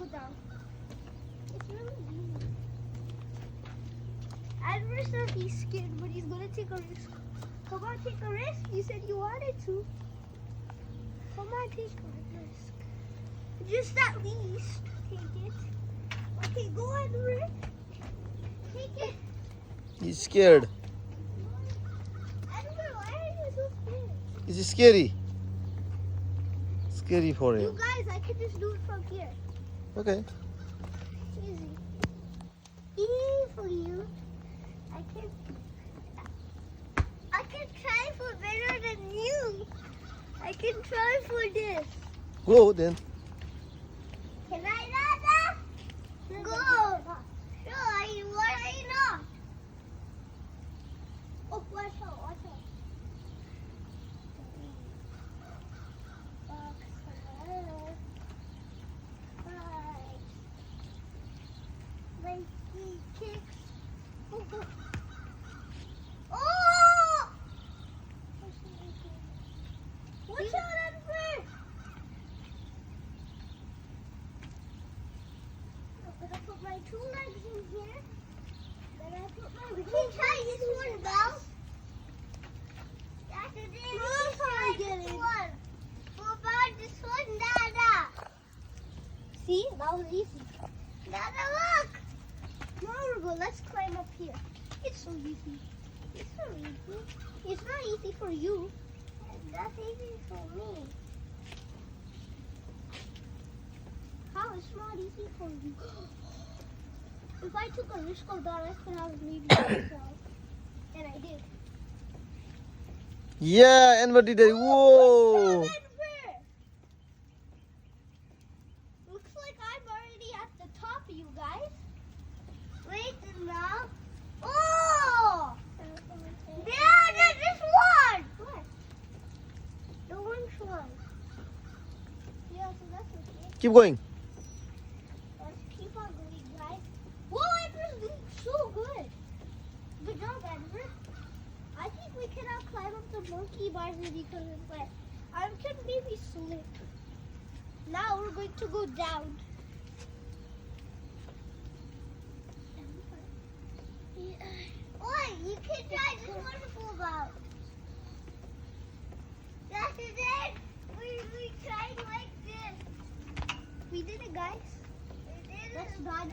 down. It's really easy. Adver said he's scared, but he's gonna take a risk. Come on, take a risk. You said you wanted to. Come on, take a risk. Just at least take it. Okay, go on, Rick. Take it. He's scared. Adver, why are you so scared? Is it scary? Scary for You him. guys, I can just do it from here. Okay. Easy. Easy for you. I can try for better than you. I can try for this. Go then. Can I not? Go. Sure, why not? Oh, watch out, watch out. When he kicks. Oh! Watch out, Edward! I'm gonna put my 2 legs in here. Then I put my. We can try this one, Belle. After this, we can try this one. What about this one, Dada? See, that was easy. Dada, look! Now we're going. Let's climb up here. It's so easy. It's so easy. It's not easy for you. That's easy for me. How it's not easy for you? If I took a risk of that, I could have maybe myself. And I did. Yeah, and what did I? Whoa! Looks like I'm already at the top, you guys. Wait now. Oh! Yeah, there's this one. What? The orange one. Yeah, so that's okay. Keep going. Let's keep on going, guys. Whoa, Edward's doing so good. Good job, Edward. I think we cannot climb up the monkey bars because it's wet. I can maybe slip. Now we're going to go down. Oi, you can try this wonderful boat. That's it. We tried like this. We did it, guys. We did it. Let's not